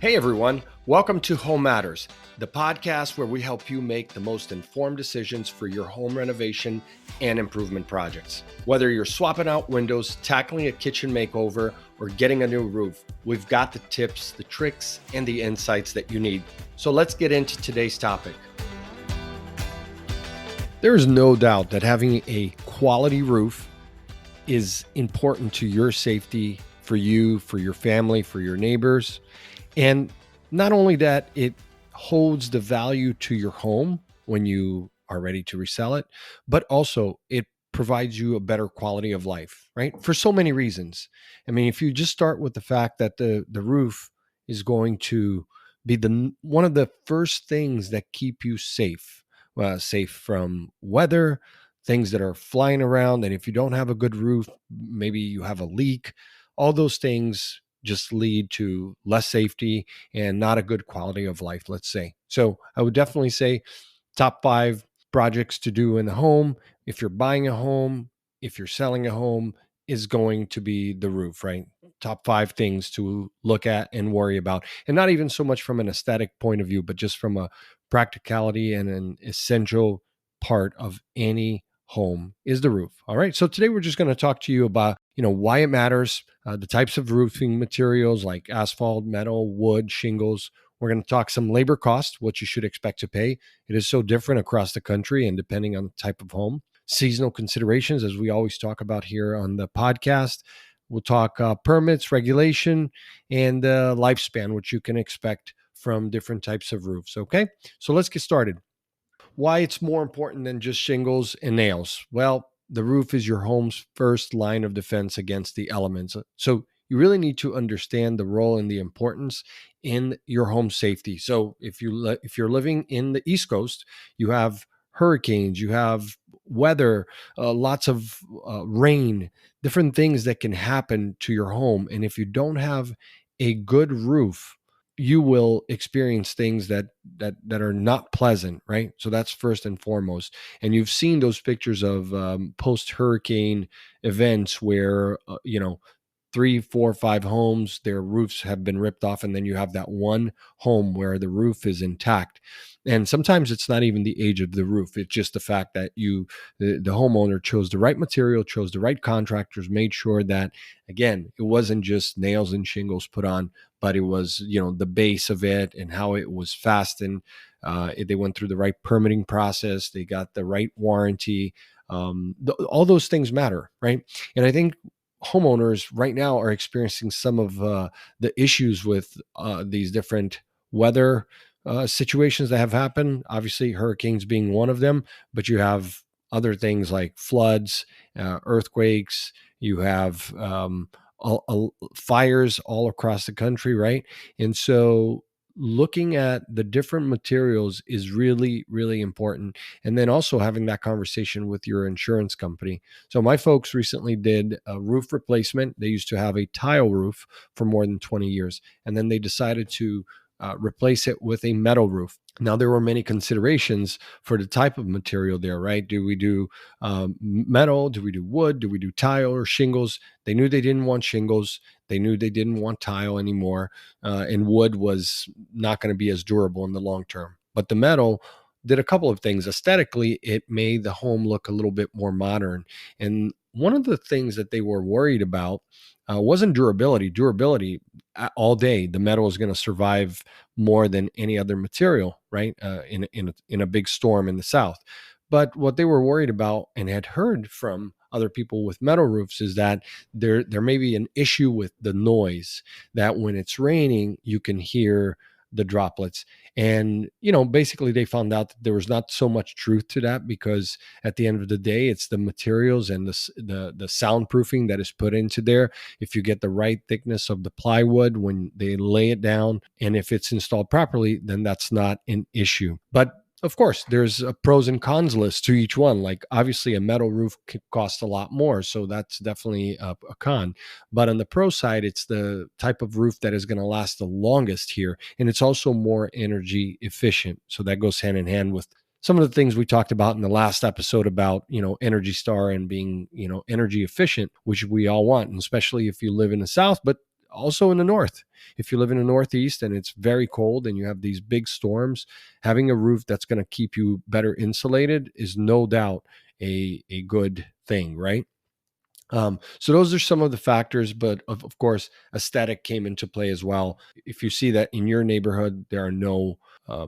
Hey everyone, welcome to Home Matters, the podcast where we help you make the most informed decisions for your home renovation and improvement projects. Whether you're swapping out windows, tackling a kitchen makeover, or getting a new roof, we've got the tips, the tricks, and the insights that you need. So let's get into today's topic. There is no doubt that having a quality roof is important to your safety, for you, for your family, for your neighbors. And not only that, it holds the value to your home when you are ready to resell it, but also it provides you a better quality of life, right? For so many reasons. I mean, if you just start with the fact that the roof is going to be one of the first things that keep you safe, safe from weather, things that are flying around. And if you don't have a good roof, maybe you have a leak, all those things just lead to less safety and not a good quality of life, let's say. So I would definitely say top 5 projects to do in the home. If you're buying a home, if you're selling a home, is going to be the roof, right? Top 5 things to look at and worry about. And not even so much from an aesthetic point of view, but just from a practicality and an essential part of any home is the roof. All right. So today we're just going to talk to you about, why it matters, the types of roofing materials like asphalt, metal, wood, shingles. We're going to talk some labor costs, what you should expect to pay. It is so different across the country and depending on the type of home. Seasonal considerations, as we always talk about here on the podcast. We'll talk permits, regulation, and lifespan, which you can expect from different types of roofs. Okay. So let's get started. Why it's more important than just shingles and nails? Well, the roof is your home's first line of defense against the elements. So you really need to understand the role and the importance in your home safety. So if you're living in the East Coast, you have hurricanes, you have weather, lots of rain, different things that can happen to your home. And if you don't have a good roof, you will experience things that are not pleasant, right? So that's first and foremost. And you've seen those pictures of post hurricane events where 3, 4, 5 homes, their roofs have been ripped off, and then you have that one home where the roof is intact. And sometimes it's not even the age of the roof; it's just the fact that the homeowner chose the right material, chose the right contractors, made sure that again it wasn't just nails and shingles put on, but it was the base of it and how it was fastened. They went through the right permitting process, they got the right warranty. All those things matter, right? And I think homeowners right now are experiencing some of the issues with these different weather situations that have happened. Obviously, hurricanes being one of them, but you have other things like floods, earthquakes. You have fires all across the country, right? And so looking at the different materials is really, really important. And then also having that conversation with your insurance company. So my folks recently did a roof replacement. They used to have a tile roof for more than 20 years, and then they decided to replace it with a metal roof. Now, there were many considerations for the type of material there, right? Do we do metal? Do we do wood? Do we do tile or shingles? They knew they didn't want shingles. They knew they didn't want tile anymore. And wood was not going to be as durable in the long term. But the metal did a couple of things. Aesthetically, it made the home look a little bit more modern. And one of the things that they were worried about wasn't durability. Durability all day, the metal is going to survive more than any other material, right? In a big storm in the South. But what they were worried about and had heard from other people with metal roofs is that there may be an issue with the noise, that when it's raining, you can hear the droplets. And, basically they found out that there was not so much truth to that, because at the end of the day, it's the materials and the soundproofing that is put into there. If you get the right thickness of the plywood when they lay it down, and if it's installed properly, then that's not an issue. But of course, there's a pros and cons list to each one. Like obviously a metal roof could cost a lot more, so that's definitely a con. But on the pro side, it's the type of roof that is going to last the longest here. And it's also more energy efficient. So that goes hand in hand with some of the things we talked about in the last episode about, Energy Star and being, energy efficient, which we all want, and especially if you live in the South. But also in the north. If you live in the Northeast and it's very cold and you have these big storms, having a roof that's going to keep you better insulated is no doubt a good thing, right? So those are some of the factors, but of course, aesthetic came into play as well. If you see that in your neighborhood there are no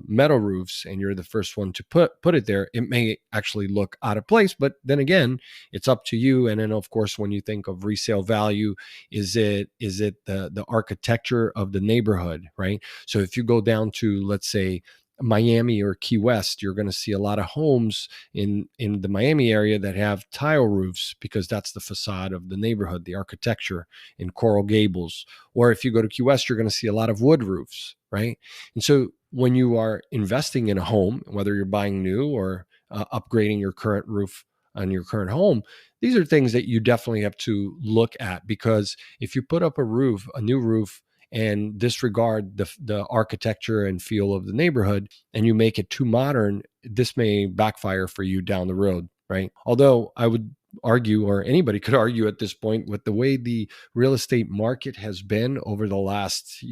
metal roofs, and you're the first one to put it there, it may actually look out of place. But then again, it's up to you. And then, of course, when you think of resale value, is it the architecture of the neighborhood, right? So if you go down to, let's say, Miami or Key West, you're going to see a lot of homes in the Miami area that have tile roofs, because that's the facade of the neighborhood, the architecture in Coral Gables. Or if you go to Key West, you're going to see a lot of wood roofs, right? And so when you are investing in a home, whether you're buying new or upgrading your current roof on your current home, these are things that you definitely have to look at, because if you put up a new roof, and disregard the architecture and feel of the neighborhood, and you make it too modern, this may backfire for you down the road, right? Although I would argue, or anybody could argue at this point, with the way the real estate market has been over the last,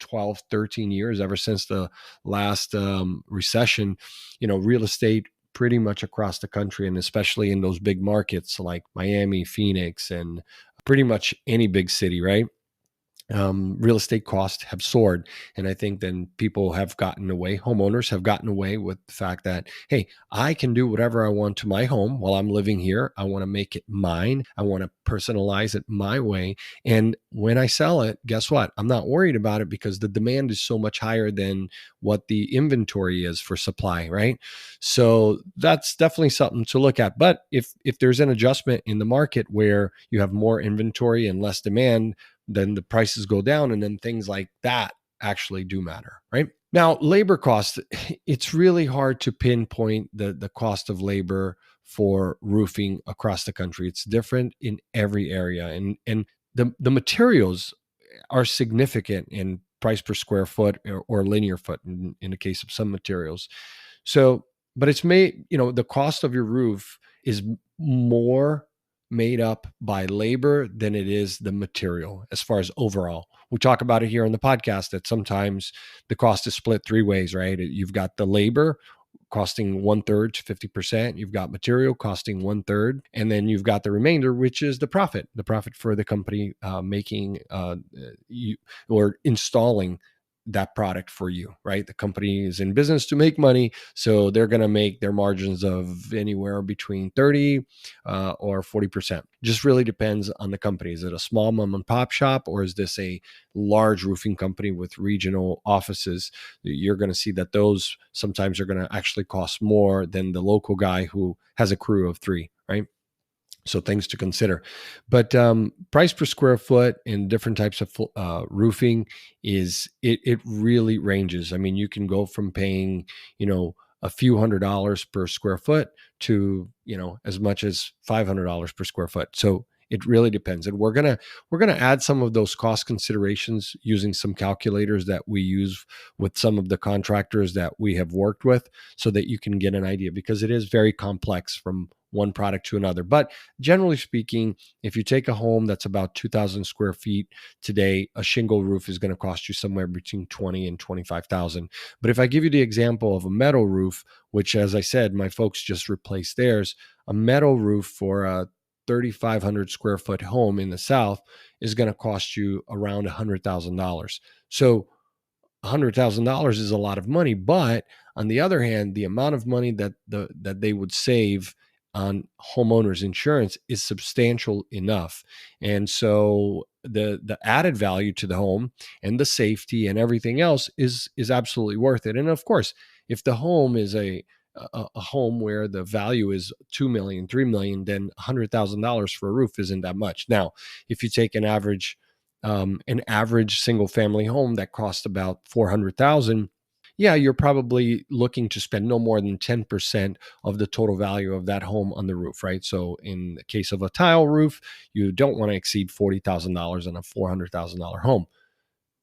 12, 13 years, ever since the last recession, real estate pretty much across the country, and especially in those big markets like Miami, Phoenix, and pretty much any big city, right? Real estate costs have soared. And I think then homeowners have gotten away with the fact that, hey, I can do whatever I want to my home while I'm living here. I want to make it mine. I want to personalize it my way. And when I sell it, guess what? I'm not worried about it, because the demand is so much higher than what the inventory is for supply, right? So that's definitely something to look at. But if there's an adjustment in the market where you have more inventory and less demand, then the prices go down, and then things like that actually do matter, right? Now, labor costs, it's really hard to pinpoint the cost of labor for roofing across the country. It's different in every area, and the materials are significant in price per square foot, or linear foot in the case of some materials. So, but the cost of your roof is more made up by labor than it is the material as far as overall. We talk about it here on the podcast that sometimes the cost is split three ways, right? You've got the labor costing 1/3 to 50%. You've got material costing 1/3. And then you've got the remainder, which is the profit for the company making or installing that product for you, right? The company is in business to make money, so they're going to make their margins of anywhere between 30 or 40%. Just really depends on the company. Is it a small mom and pop shop, or is this a large roofing company with regional offices? You're going to see that those sometimes are going to actually cost more than the local guy who has a crew of three, right? So things to consider. But price per square foot in different types of roofing it really ranges. I mean, you can go from paying, a few $100s per square foot to, as much as $500 per square foot. So it really depends. And we're gonna add some of those cost considerations using some calculators that we use with some of the contractors that we have worked with, so that you can get an idea, because it is very complex from one product to another. But generally speaking, if you take a home that's about 2,000 square feet today, a shingle roof is going to cost you somewhere between 20 and 25,000. But if I give you the example of a metal roof, which, as I said, my folks just replaced theirs, a metal roof for a 3,500 square foot home in the South is going to cost you around $100,000. So $100,000 is a lot of money, but on the other hand, the amount of money that they would save on homeowners insurance is substantial enough. And so the added value to the home and the safety and everything else is absolutely worth it. And of course, if the home is a home where the value is 2 million, 3 million, then $100,000 for a roof isn't that much. Now, if you take an average single family home that costs about 400,000, yeah, you're probably looking to spend no more than 10% of the total value of that home on the roof, right? So in the case of a tile roof, you don't want to exceed $40,000 on a $400,000 home.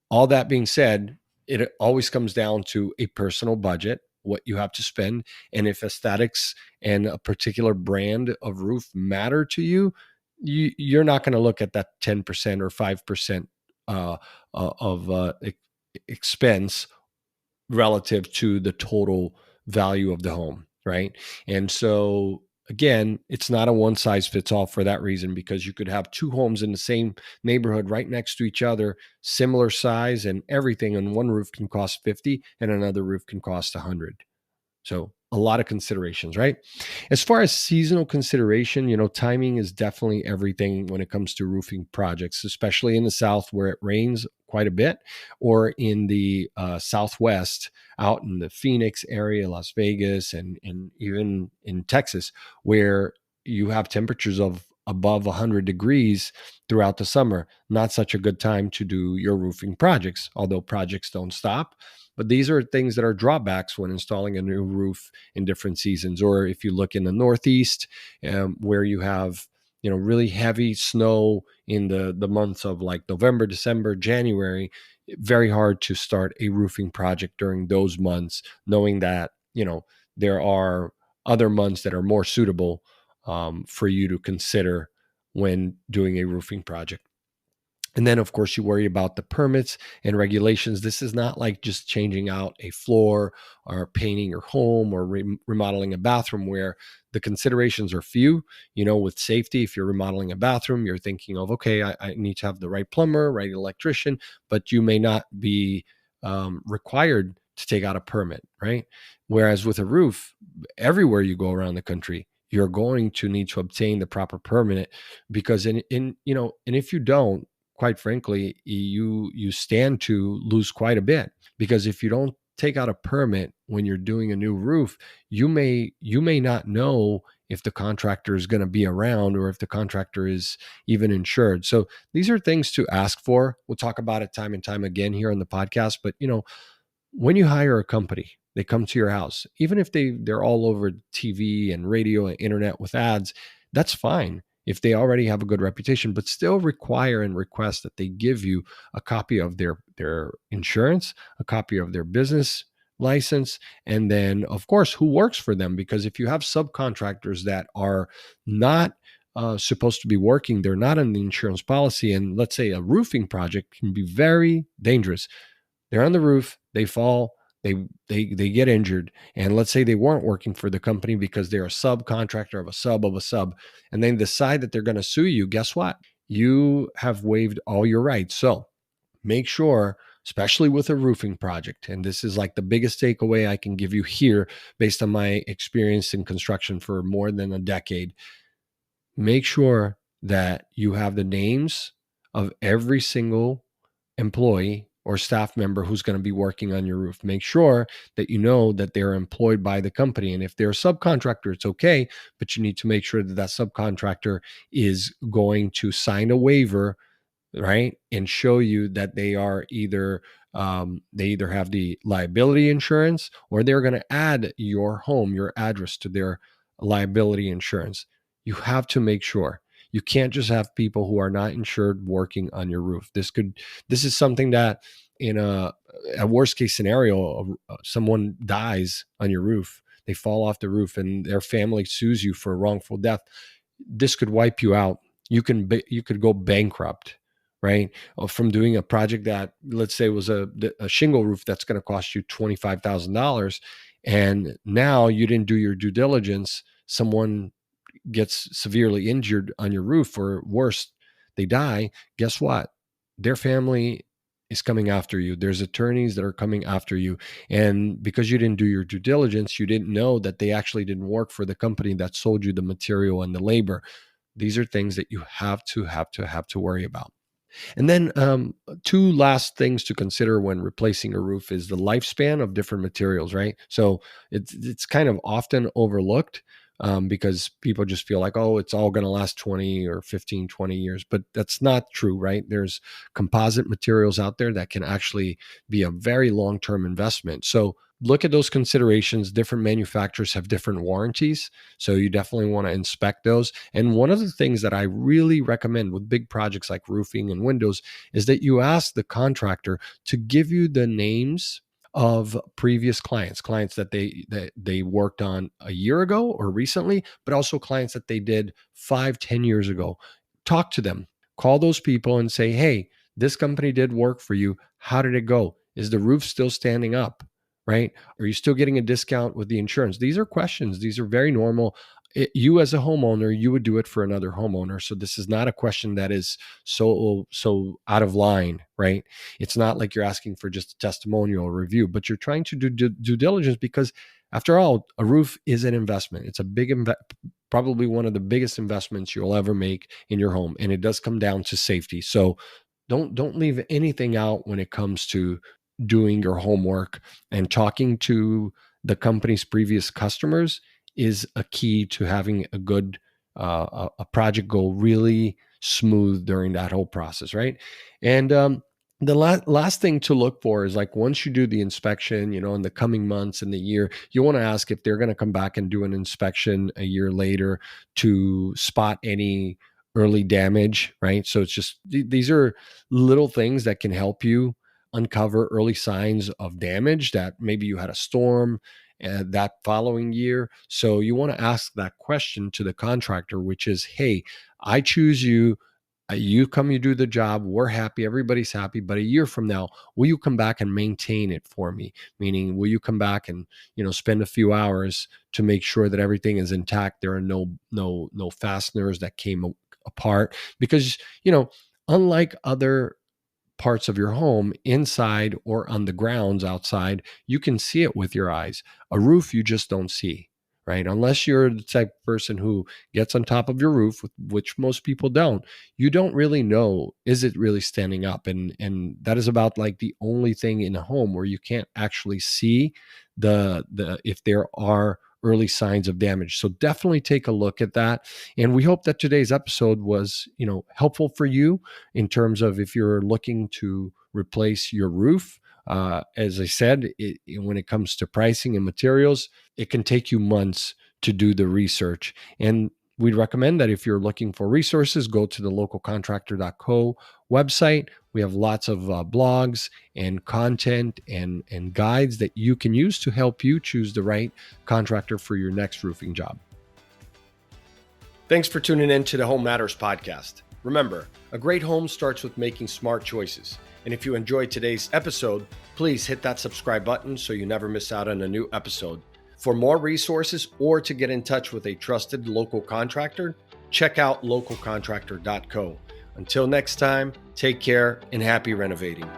All that being said, it always comes down to a personal budget, what you have to spend. And if aesthetics and a particular brand of roof matter to you, you're not going to look at that 10% or 5% expense relative to the total value of the home, right? And so again, it's not a one size fits all for that reason, because you could have two homes in the same neighborhood right next to each other, similar size and everything, and one roof can cost 50 and another roof can cost 100. So a lot of considerations, right? As far as seasonal consideration, timing is definitely everything when it comes to roofing projects, especially in the South where it rains quite a bit, or in the Southwest, out in the Phoenix area, Las Vegas, and even in Texas, where you have temperatures of above 100 degrees throughout the summer. Not such a good time to do your roofing projects, although projects don't stop. But these are things that are drawbacks when installing a new roof in different seasons. Or if you look in the Northeast, where you have really heavy snow in the months of like November, December, January, very hard to start a roofing project during those months, knowing that there are other months that are more suitable for you to consider when doing a roofing project. And then, of course, you worry about the permits and regulations. This is not like just changing out a floor or painting your home or remodeling a bathroom, where the considerations are few. With safety, if you're remodeling a bathroom, you're thinking of, okay, I need to have the right plumber, right electrician, but you may not be required to take out a permit, right? Whereas with a roof, everywhere you go around the country, you're going to need to obtain the proper permit, because and if you don't, quite frankly, you stand to lose quite a bit, because if you don't take out a permit when you're doing a new roof, you may not know if the contractor is going to be around, or if the contractor is even insured. So these are things to ask for. We'll talk about it time and time again here on the podcast. But when you hire a company, they come to your house, even if they're all over TV and radio and internet with ads, that's fine if they already have a good reputation, but still require and request that they give you a copy of their insurance, a copy of their business license, and then of course who works for them. Because if you have subcontractors that are not supposed to be working, they're not on the insurance policy, and let's say a roofing project can be very dangerous. They're on the roof, they fall, they get injured, and let's say they weren't working for the company because they're a subcontractor of a sub, and then decide that they're going to sue you. Guess what? You have waived all your rights. So make sure, especially with a roofing project, and this is like the biggest takeaway I can give you here based on my experience in construction for more than a decade, make sure that you have the names of every single employee or staff member who's going to be working on your roof. Make sure that you know that they're employed by the company. And if they're a subcontractor, it's okay, but you need to make sure that that subcontractor is going to sign a waiver, right? And show you that they either have the liability insurance, or they're going to add your home, your address to their liability insurance. You have to make sure. You can't just have people who are not insured working on your roof. This is something that in a worst case scenario, someone dies on your roof, they fall off the roof and their family sues you for wrongful death. This could wipe you out. You could go bankrupt, right? From doing a project that, let's say, was a shingle roof that's going to cost you $25,000. And now you didn't do your due diligence. Someone gets severely injured on your roof, or worse, they die. Guess what? Their family is coming after you. There's attorneys that are coming after you. And because you didn't do your due diligence, you didn't know that they actually didn't work for the company that sold you the material and the labor. These are things that you have to worry about. And then two last things to consider when replacing a roof is the lifespan of different materials, right? So it's kind of often overlooked because people just feel like, oh, it's all going to last 20 or 15, 20 years. But that's not true, right? There's composite materials out there that can actually be a very long-term investment. So look at those considerations. Different manufacturers have different warranties. So you definitely want to inspect those. And one of the things that I really recommend with big projects like roofing and windows is that you ask the contractor to give you the names of previous clients that they worked on a year ago or recently, but also clients that they did 5-10 years ago. Talk to them, call those people and say, hey, this company did work for you. How did it go? Is the roof still standing up? Right? Are you still getting a discount with the insurance? These are questions. These are very normal. You as a homeowner, you would do it for another homeowner. So this is not a question that is so out of line, right? It's not like you're asking for just a testimonial or review, but you're trying to do due diligence because after all, a roof is an investment. It's a big probably one of the biggest investments you'll ever make in your home, and it does come down to safety. So don't leave anything out when it comes to doing your homework, and talking to the company's previous customers is a key to having a good a project go really smooth during that whole process, right? And the last thing to look for is, like, once you do the inspection, in the coming months and the year, you want to ask if they're going to come back and do an inspection a year later to spot any early damage, right? So it's just these are little things that can help you uncover early signs of damage, that maybe you had a storm that following year. So you want to ask that question to the contractor, which is, hey, I choose you. You come, you do the job. We're happy. Everybody's happy. But a year from now, will you come back and maintain it for me? Meaning, will you come back and spend a few hours to make sure that everything is intact? There are no fasteners that came apart, because unlike other parts of your home, inside or on the grounds outside, you can see it with your eyes. A roof, you just don't see, right? Unless you're the type of person who gets on top of your roof, which most people don't. You don't really know, is it really standing up? And that is about like the only thing in a home where you can't actually see the if there are early signs of damage. So definitely take a look at that. And we hope that today's episode was, helpful for you in terms of if you're looking to replace your roof. As I said, when it comes to pricing and materials, it can take you months to do the research. And we'd recommend that if you're looking for resources, go to the localcontractor.co website. We have lots of blogs and content and guides that you can use to help you choose the right contractor for your next roofing job. Thanks for tuning in to the Home Matters podcast. Remember, a great home starts with making smart choices. And if you enjoyed today's episode, please hit that subscribe button so you never miss out on a new episode. For more resources or to get in touch with a trusted local contractor, check out localcontractor.co. Until next time, take care and happy renovating.